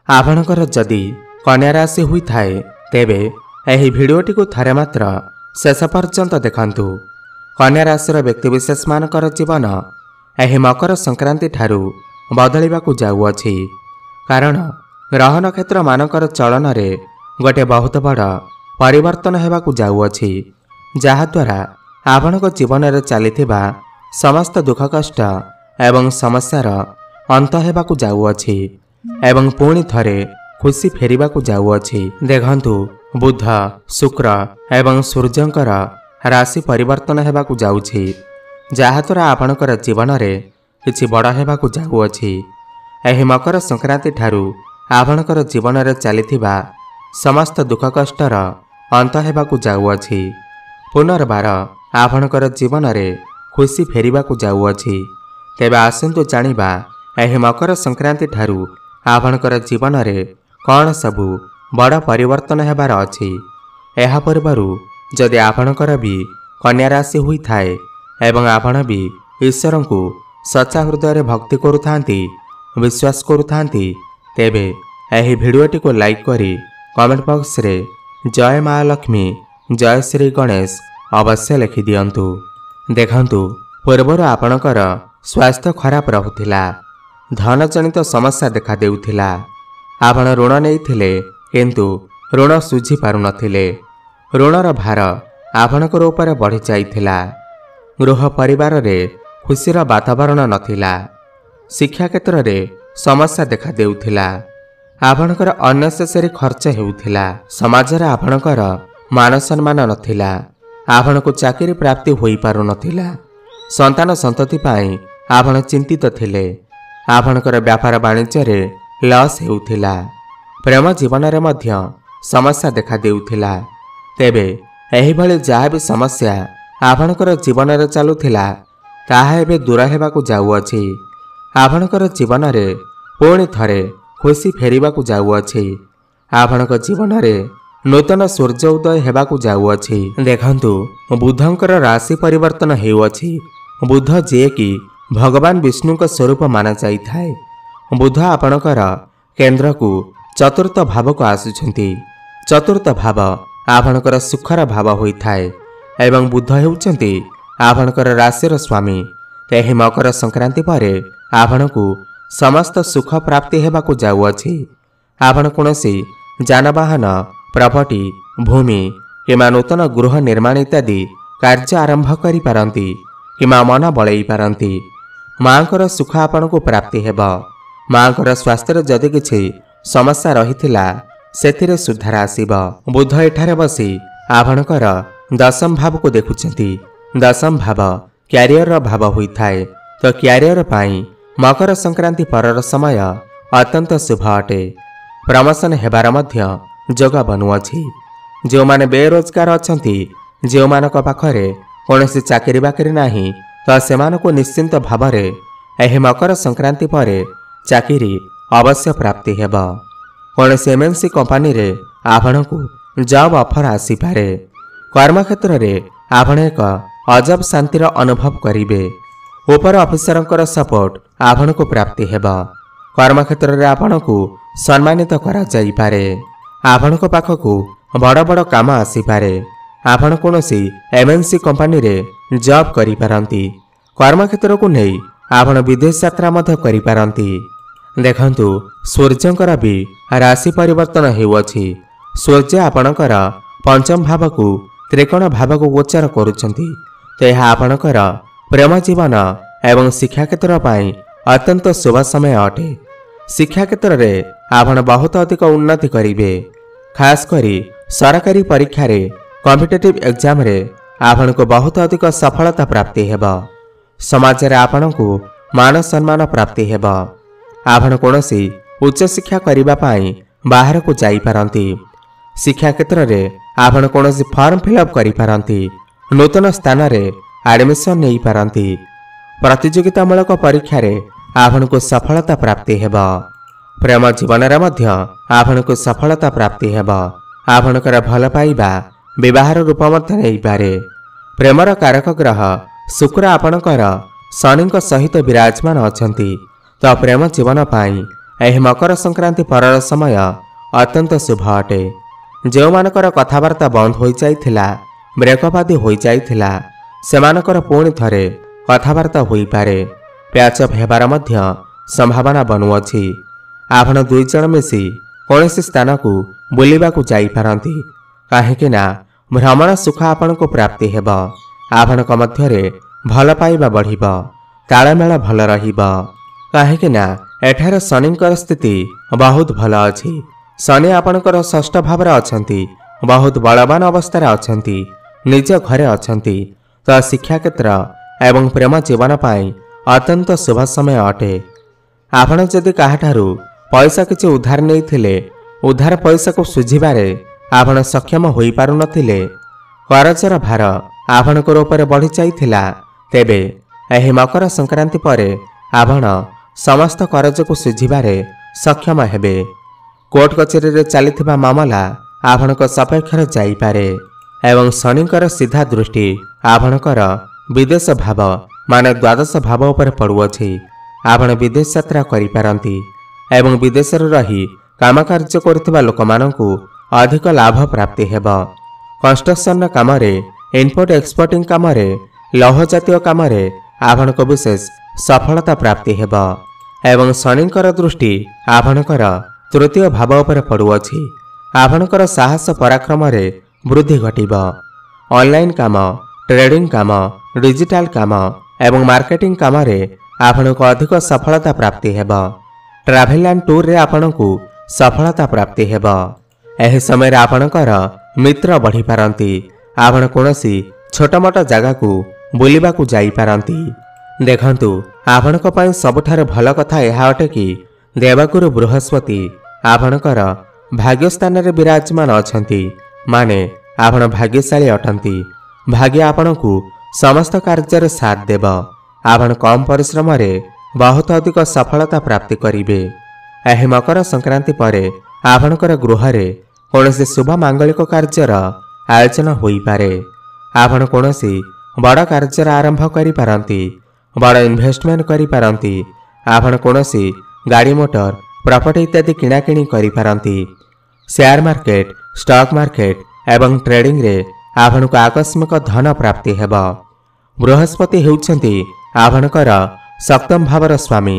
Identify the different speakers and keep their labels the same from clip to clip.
Speaker 1: आपणकर जदि कन्या राशि होइथाए तेबे एही भिडियोटी को थरे मात्र शेष पर्यंत देखंतु। कन्या राशिर व्यक्तिविशेष मानकर जीवन एही मकर संक्रांति ठारू बदलिबाकु जाउअछि, कारण ग्रह नक्षत्र मानकर चलन रे गोटे बहुत बड़ परिवर्तन हेबाकु जाउअछि, जहाद्वारा आपणक जीवन रे चलिथिबा समस्त दुख कष्ट एवं समस्यार अंत हेबाकु जाउअछि एवं पुणी थरे खुशी फेरिबाकु जाउअछि। देखंतु बुध शुक्र एवं सूर्यंकर राशि परिवर्तन हेबाकु जाउछि, जहाद्वारा आपणकर जीवन रे किछि बड़ हेबाकु जाउअछि। एही मकर संक्रांति ठारू आपणकर जीवन रे चलिथिबा समस्त दुख कष्टर अंत हेबाकु जाउअछि। पुनर्बार आपणकर जीवन रे खुशी फेरिबाकु जाउअछि। तेबे आसंतु जानिबा एही मकर संक्रांति ठारू आपणकर जीवन रे कौन सबु बड़ परिवर्तन हेबार अछि। एहा पूर्वरु जदि आपणकर भी कन्या राशि होइथाए एवं आपण भी ईश्वर को सच्चा हृदय भक्ति करुथांती विश्वास करुथांती तेबे एही भिडियोटी को लाइक करी कमेंट बॉक्स रे जय महालक्ष्मी जय श्री गणेश अवश्य लिखि दियंतु। देखंतु पूर्वर आपणकर स्वास्थ्य खराब रहुथिला, धन जनित समस्या देखा देउथिला, आपण ऋण नैथिले किंतु ऋण सुझी पारु नथिले, ऋणर भार आपणकर ऊपर बढ़ी जाइथिला, गृह परिवार रे खुशीर वातावरण नथिला, शिक्षा क्षेत्र रे समस्या देखा देउथिला, आपणकर अननेसेसरी खर्च हेउथिला, समाज रे आपणकर मान सम्मान नथिला, आपणको चाकरी प्राप्ति होई पारु नथिला, संतान संतति पाई आपण चिंतित थिले, आपणकर व्यापार वाणिज्य रे लॉस हेउथिला, प्रेम जीवन रे मध्य समस्या देखा देउथिला। तेबे एही भली जहा भी समस्या आपणकर जीवन रे चालुथिला ताहा एबे दूर हेबाकु जाउअछि। आपणकर जीवन रे पुणी थरे खुशी फेरिबाकु जाउअछि। आपणक जीवन रे नूतन सूर्य उदय हेबाकु जाउअछि। देखंतु बुधंकर राशि परिवर्तन हेउअछि। बुध जे कि भगवान विष्णुक स्वरूप माना जाइथाए। बुध आपणकर केंद्र को चतुर्थ भाव को आसुछंती। चतुर्थ भाव आपणकर सुखर भाव होइथाए एवं बुध हेउचंती आपणकर राशिर स्वामी। एही मकर संक्रांति परे आपणकु समस्त सुख प्राप्ति हेबाकु जाउअछि। आपण कोनोसी जानवाहन प्रॉपर्टी भूमि किमा नूतन गृह निर्माण इत्यादि कार्य आरंभ करि पारंती किमा मन बळई पारंती। मांकर सुख आपणकु प्राप्ति हेब। मांकर स्वास्थ्य जदि किछि समस्या रहिथिला सेथिरे सुधार आसीब। बुध एठारे बसी आपणकर दशम भाव को देखुछंती। दशम भाव क्यारियर भाव होइथाए, तो क्यारियर पाई मकर संक्रांति परर समय अत्यंत शुभ अटे। प्रमोशन हेबार मध्य जोग बनुअछि। जो माने बेरोजगार अछंती, जो मानक पाखरे कोनोसी चाकरी बाकरी नाही, तो सेमानको निश्चिंत भावरे एही मकर संक्रांति परे चाकरी अवश्य प्राप्ति हेब। कोनोसी एमएनसी कंपनी रे आपणकु जॉब ऑफर आसी पारे। कर्म क्षेत्र रे आपण एक अजब शांतिर अनुभव करिवे। ऊपर ऑफिसरंकर सपोर्ट आपणकु प्राप्ति हेब। कर्म क्षेत्र रे आपणकु सम्मानित करा जाई पारे। आपणक पाखकु बड़ बड़ काम आसी पारे। आपण कोनोसी एमएनसी कंपनी रे जॉब करि पारंती। कर्म क्षेत्र को नै आपण विदेश यात्रा मध्य करि पारंती। देखंतु सूर्यंकर भी राशि परिवर्तन हेउअछि। सूर्य आपणकर पंचम भाव को त्रिकोण भाव को गोचर करुछंती, तो यह आपणकर प्रेम जीवन एवं शिक्षा क्षेत्र पाई अत्यंत शुभ समय अटे। शिक्षा क्षेत्र रे आपण बहुत अधिक उन्नति करिवे। खास करी सरकारी परीक्षा रे कॉम्पिटिटिव एग्जाम रे आपण को बहुत अधिक सफलता प्राप्ति हेब। समाज रे आपण को मान सम्मान प्राप्ति हेब। आपण कोनोसी उच्च शिक्षा करिबा पाई बाहर को जाई पारंती। शिक्षा क्षेत्र रे आपण कोनोसी फॉर्म फिलअप करि पारंती। नूतन स्थान रे एडमिशन नै पारंती। प्रतियोगितामूलक परीक्षा रे आपण को सफलता प्राप्ति हेब। प्रेम जीवन रे मध्य आपण को सफलता प्राप्ति हेब। आपणकर भल पाइबा विवाहर रूप मध्य नै पारे। प्रेमर कारक ग्रह शुक्र आपणकर शनिक सहित विराजमान अछंती, तो प्रेम जीवन पाई ଏହି ମକର ସଂକ୍ରାନ୍ତି ପରର ସମୟ ଅତ୍ୟନ୍ତ ଶୁଭ ଅଟେ। ଯେଉଁମାନଙ୍କର କଥାବାର୍ତ୍ତା ବନ୍ଦ ହୋଇଯାଇଥିଲା, ବ୍ରେକଅପ୍ ଆଦି ହୋଇଯାଇଥିଲା, ସେମାନଙ୍କର ପୁଣି ଥରେ କଥାବାର୍ତ୍ତା ହୋଇପାରେ। ପ୍ୟାଚଅପ୍ ହେବାର ମଧ୍ୟ ସମ୍ଭାବନା ବନୁଅଛି। ଆପଣ ଦୁଇ ଜଣ ମିଶି କୌଣସି ସ୍ଥାନକୁ ବୁଲିବାକୁ ଯାଇପାରନ୍ତି, କାହିଁକି ନା ଭ୍ରମଣ ସୁଖ ଆପଣଙ୍କୁ ପ୍ରାପ୍ତି ହେବ। ଆପଣଙ୍କ ମଧ୍ୟରେ ଭଲ ପାଇବା ବଢ଼ିବ, ତାଳମେଳ ଭଲ ରହିବ, କାହିଁକି ନା ଏଠାରେ ଶନିଙ୍କର ସ୍ଥିତି ବହୁତ ଭଲ ଅଛି। ଶନି ଆପଣଙ୍କର ଷଷ୍ଠ ଭାବରେ ଅଛନ୍ତି, ବହୁତ ବଳବାନ ଅବସ୍ଥାରେ ଅଛନ୍ତି, ନିଜ ଘରେ ଅଛନ୍ତି। ତ ଶିକ୍ଷାକ୍ଷେତ୍ର ଏବଂ ପ୍ରେମ ଜୀବନ ପାଇଁ ଅତ୍ୟନ୍ତ ଶୁଭ ସମୟ ଅଟେ। ଆପଣ ଯଦି କାହାଠାରୁ ପଇସା କିଛି ଉଧାର ନେଇଥିଲେ, ଉଧାର ପଇସାକୁ ଶୁଝିବାରେ ଆପଣ ସକ୍ଷମ ହୋଇପାରୁନଥିଲେ, କରଜର ଭାର ଆପଣଙ୍କର ଉପରେ ବଢ଼ିଯାଇଥିଲା, ତେବେ ଏହି ମକର ସଂକ୍ରାନ୍ତି ପରେ ଆପଣ ସମସ୍ତ କରଜକୁ ଶୁଝିବାରେ ସକ୍ଷମ ହେବେ। କୋର୍ଟ କଚେରୀରେ ଚାଲିଥିବା ମାମଲା ଆପଣଙ୍କ ସପକ୍ଷରେ ଯାଇପାରେ ଏବଂ ଶନିଙ୍କର ସିଧା ଦୃଷ୍ଟି ଆପଣଙ୍କର ବିଦେଶ ଭାବ ମାନେ ଦ୍ୱାଦଶ ଭାବ ଉପରେ ପଡ଼ୁଅଛି। ଆପଣ ବିଦେଶ ଯାତ୍ରା କରିପାରନ୍ତି ଏବଂ ବିଦେଶରେ ରହି କାମକାର୍ଯ୍ୟ କରୁଥିବା ଲୋକମାନଙ୍କୁ ଅଧିକ ଲାଭ ପ୍ରାପ୍ତି ହେବ। କନଷ୍ଟ୍ରକ୍ସନ କାମରେ, ଇମ୍ପୋର୍ଟ ଏକ୍ସପୋର୍ଟିଂ କାମରେ, ଲୌହ ଜାତୀୟ କାମରେ ଆପଣଙ୍କୁ ବିଶେଷ ସଫଳତା ପ୍ରାପ୍ତି ହେବ ଏବଂ ଶନିଙ୍କର ଦୃଷ୍ଟି ଆପଣଙ୍କର ତୃତୀୟ ଭାବ ଉପରେ ପଡ଼ୁଅଛି। ଆପଣଙ୍କର ସାହସ ପରାକ୍ରମରେ ବୃଦ୍ଧି ଘଟିବ। ଅନଲାଇନ୍ କାମ, ଟ୍ରେଡିଂ କାମ, ଡିଜିଟାଲ କାମ ଏବଂ ମାର୍କେଟିଂ କାମରେ ଆପଣଙ୍କୁ ଅଧିକ ସଫଳତା ପ୍ରାପ୍ତି ହେବ। ଟ୍ରାଭେଲ ଆଣ୍ଡ ଟୁର୍ରେ ଆପଣଙ୍କୁ ସଫଳତା ପ୍ରାପ୍ତି ହେବ। ଏହି ସମୟରେ ଆପଣଙ୍କର ମିତ୍ର ବଢ଼ିପାରନ୍ତି। ଆପଣ କୌଣସି ଛୋଟମୋଟ ଜାଗାକୁ ବୁଲିବାକୁ ଯାଇପାରନ୍ତି। ଦେଖନ୍ତୁ, ଆପଣଙ୍କ ପାଇଁ ସବୁଠାରୁ ଭଲ କଥା ଏହା ଅଟେ କି ଦେବଗୁରୁ ବୃହସ୍ପତି ଆପଣଙ୍କର ଭାଗ୍ୟସ୍ଥାନରେ ବିରାଜମାନ ଅଛନ୍ତି, ମାନେ ଆପଣ ଭାଗ୍ୟଶାଳୀ ଅଟନ୍ତି। ଭାଗ୍ୟ ଆପଣଙ୍କୁ ସମସ୍ତ କାର୍ଯ୍ୟରେ ସାଥ ଦେବ। ଆପଣ କମ୍ ପରିଶ୍ରମରେ ବହୁତ ଅଧିକ ସଫଳତା ପ୍ରାପ୍ତି କରିବେ। ଏହି ମକର ସଂକ୍ରାନ୍ତି ପରେ ଆପଣଙ୍କର ଗୃହରେ କୌଣସି ଶୁଭ ମାଙ୍ଗଳିକ କାର୍ଯ୍ୟର ଆୟୋଜନ ହୋଇପାରେ। ଆପଣ କୌଣସି ବଡ଼ କାର୍ଯ୍ୟର ଆରମ୍ଭ କରିପାରନ୍ତି, ବଡ଼ ଇନଭେଷ୍ଟମେଣ୍ଟ କରିପାରନ୍ତି। ଆପଣ କୌଣସି ଗାଡ଼ି ମୋଟର, ପ୍ରପର୍ଟି ଇତ୍ୟାଦି କିଣାକିଣି କରିପାରନ୍ତି। ସେୟାର ମାର୍କେଟ, ଷ୍ଟକ୍ ମାର୍କେଟ ଏବଂ ଟ୍ରେଡିଂରେ ଆପଣଙ୍କୁ ଆକସ୍ମିକ ଧନ ପ୍ରାପ୍ତି ହେବ। ବୃହସ୍ପତି ହେଉଛନ୍ତି ଆପଣଙ୍କର ସପ୍ତମ ଭାବର ସ୍ୱାମୀ।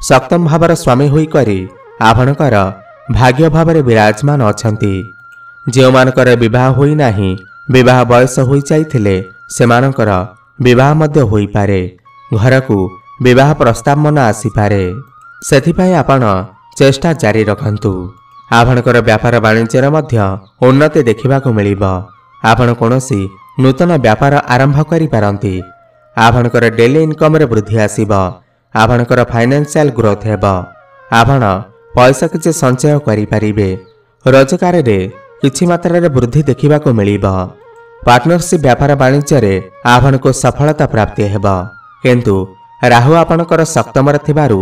Speaker 1: ସପ୍ତମ ଭାବର ସ୍ୱାମୀ ହୋଇକରି ଆପଣଙ୍କର ଭାଗ୍ୟ ଭାବରେ ବିରାଜମାନ ଅଛନ୍ତି। ଯେଉଁମାନଙ୍କର ବିବାହ ହୋଇନାହିଁ, ବିବାହ ବୟସ ହୋଇଯାଇଥିଲେ, ସେମାନଙ୍କର ବିବାହ ମଧ୍ୟ ହୋଇପାରେ। ଘରକୁ ବିବାହ ପ୍ରସ୍ତାବ ମନ ଆସିପାରେ। ସେଥିପାଇଁ ଆପଣ ଚେଷ୍ଟା ଜାରି ରଖନ୍ତୁ। ଆପଣଙ୍କର ବ୍ୟାପାର ବାଣିଜ୍ୟରେ ମଧ୍ୟ ଉନ୍ନତି ଦେଖିବାକୁ ମିଳିବ। ଆପଣ କୌଣସି ନୂତନ ବ୍ୟାପାର ଆରମ୍ଭ କରିପାରନ୍ତି। ଆପଣଙ୍କର ଡେଲି ଇନକମରେ ବୃଦ୍ଧି ଆସିବ। ଆପଣଙ୍କର ଫାଇନାନ୍ସିଆଲ ଗ୍ରୋଥ ହେବ। ଆପଣ ପଇସା କିଛି ସଞ୍ଚୟ କରିପାରିବେ। ରୋଜଗାରରେ କିଛି ମାତ୍ରାରେ ବୃଦ୍ଧି ଦେଖିବାକୁ ମିଳିବ। ପାର୍ଟନରସିପ୍ ବ୍ୟାପାର ବାଣିଜ୍ୟରେ ଆପଣଙ୍କୁ ସଫଳତା ପ୍ରାପ୍ତି ହେବ। କିନ୍ତୁ ରାହୁ ଆପଣଙ୍କର ସପ୍ତମରେ ଥିବାରୁ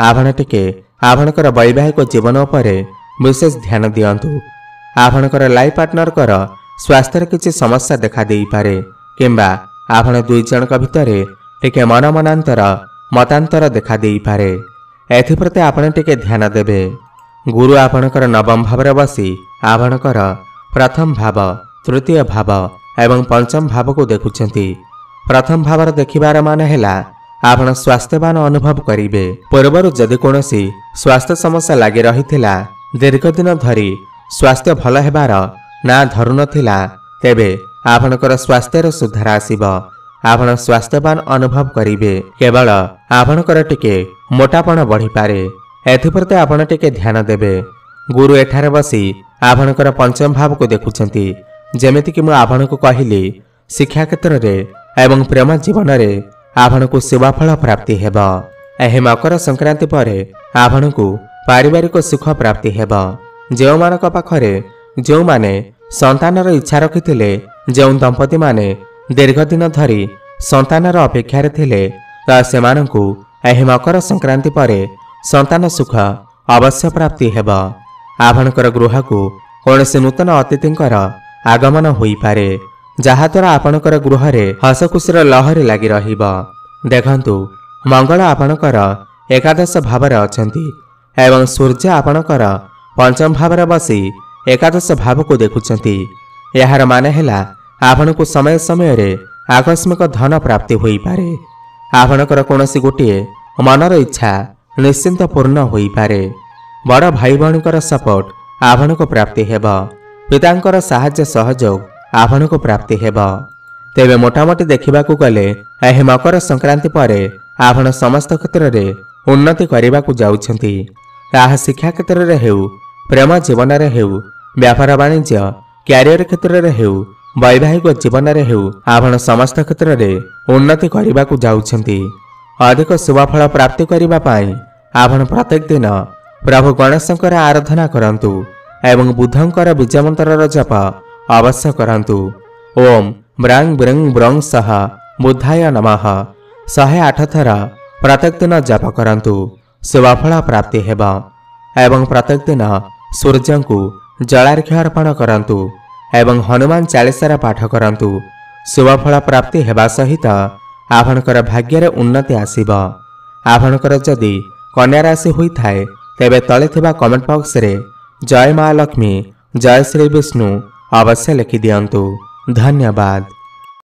Speaker 1: ଆପଣ ଟିକେ ଆପଣଙ୍କର ବୈବାହିକ ଜୀବନ ଉପରେ ବିଶେଷ ଧ୍ୟାନ ଦିଅନ୍ତୁ। ଆପଣଙ୍କର ଲାଇଫ୍ ପାର୍ଟନରଙ୍କର ସ୍ୱାସ୍ଥ୍ୟରେ କିଛି ସମସ୍ୟା ଦେଖା ଦେଇପାରେ କିମ୍ବା ଆପଣ ଦୁଇ ଜଣଙ୍କ ଭିତରେ ଟିକେ ମତାନ୍ତର ଦେଖା ଦେଇପାରେ। ଏଥିପ୍ରତି ଆପଣ ଟିକେ ଧ୍ୟାନ ଦେବେ। ଗୁରୁ ଆପଣଙ୍କର ନବମ ଭାବରେ ବସି ଆପଣଙ୍କର ପ୍ରଥମ ଭାବ, ତୃତୀୟ ଭାବ ଏବଂ ପଞ୍ଚମ ଭାବକୁ ଦେଖୁଛନ୍ତି। ପ୍ରଥମ ଭାବର ଦେଖିବାର ମାନେ ହେଲା ଆପଣ ସ୍ୱାସ୍ଥ୍ୟବାନ ଅନୁଭବ କରିବେ। ପୂର୍ବରୁ ଯଦି କୌଣସି ସ୍ୱାସ୍ଥ୍ୟ ସମସ୍ୟା ଲାଗି ରହିଥିଲା, ଦୀର୍ଘ ଦିନ ଧରି ସ୍ୱାସ୍ଥ୍ୟ ଭଲ ହେବାର ନା ଧରୁନଥିଲା, ତେବେ ଆପଣଙ୍କର ସ୍ୱାସ୍ଥ୍ୟର ସୁଧାର ଆସିବ। ଆପଣ ସ୍ୱାସ୍ଥ୍ୟବାନ ଅନୁଭବ କରିବେ। କେବଳ ଆପଣଙ୍କର ଟିକେ ମୋଟାପଣ ବଢ଼ିପାରେ। ଏଥିପ୍ରତି ଆପଣ ଟିକେ ଧ୍ୟାନ ଦେବେ। ଗୁରୁ ଏଠାରେ ବସି ଆପଣଙ୍କର ପଞ୍ଚମ ଭାବକୁ ଦେଖୁଛନ୍ତି। ଯେମିତିକି ମୁଁ ଆପଣଙ୍କୁ କହିଲି, ଶିକ୍ଷା କ୍ଷେତ୍ରରେ ଏବଂ ପ୍ରେମ ଜୀବନରେ ଆପଣଙ୍କୁ ଶୁଭଫଳ ପ୍ରାପ୍ତି ହେବ। ଏହି ମକର ସଂକ୍ରାନ୍ତି ପରେ ଆପଣଙ୍କୁ ପାରିବାରିକ ସୁଖ ପ୍ରାପ୍ତି ହେବ। ଯେଉଁମାନଙ୍କ ପାଖରେ ଯେଉଁମାନେ ସନ୍ତାନର ଇଚ୍ଛା ରଖିଥିଲେ, ଯେଉଁ ଦମ୍ପତିମାନେ ଦୀର୍ଘ ଦିନ ଧରି ସନ୍ତାନର ଅପେକ୍ଷାରେ ଥିଲେ, ତ ସେମାନଙ୍କୁ ଏହି ମକର ସଂକ୍ରାନ୍ତି ପରେ ସନ୍ତାନ ସୁଖ ଅବଶ୍ୟ ପ୍ରାପ୍ତି ହେବ। ଆପଣଙ୍କର ଗୃହକୁ କୌଣସି ନୂତନ ଅତିଥିଙ୍କର ଆଗମନ ହୋଇପାରେ, ଯାହାଦ୍ୱାରା ଆପଣଙ୍କର ଗୃହରେ ହସଖୁସିର ଲହରୀ ଲାଗି ରହିବ। ଦେଖନ୍ତୁ, ମଙ୍ଗଳ ଆପଣଙ୍କର ଏକାଦଶ ଭାବରେ ଅଛନ୍ତି एवं सूर्य आपणकर पंचम भाव बसी एकादश भाव को देखुंट। यार माने हैला आपण को समय समय रे आकस्मिक धन प्राप्ति होई पारे। आपणकर कौनसी गोटे मनर इच्छा निश्चिंत पूर्ण होई पारे। बड़ भाई भौणीकर सपोर्ट आपण को प्राप्ति हेब। पितांकर साहाय्य सहयोग आपण को प्राप्ति हेब। तेबे मोटामोटी देखा गले यह मकर संक्रांति पर आपण समस्त क्षेत्र में उन्नति करने को जाउछंती। ताहा शिक्षा क्षेत्र में हेउ, प्रेम जीवन में हेउ, व्यापार वाणिज्य क्यारियर क्षेत्र में हेउ, वैवाहिक जीवन में हेउ, आपण समस्त क्षेत्र में उन्नति करने को जाउछंती। अधिक शुभफल प्राप्ति करने पाई आपण प्रत्येक दिन प्रभु गणेशंकर आराधना करंतु एवं बुद्धंकर बीज मंत्र जप अवश्य करंतु। ओम ब्रांग ब्रंग ब्रंग सह बुद्धाय नमः 108 थर प्रत्येक दिन जप करंतु। शुभफल प्राप्ति हेब। एवं प्रत्येक दिन सूर्य को जलार्घ्य अर्पण करंतु एवं हनुमान चालीसार पाठ करंतु। शुभफल प्राप्ति हेबा सहित आपणकर भाग्य रे उन्नति आसीब। आपणकर जदि कन्या राशि होई थाए तेबे तले थिबा कमेंट बॉक्स रे जय मां लक्ष्मी जय श्री विष्णु अवश्य लिखि दियंतु। धन्यवाद।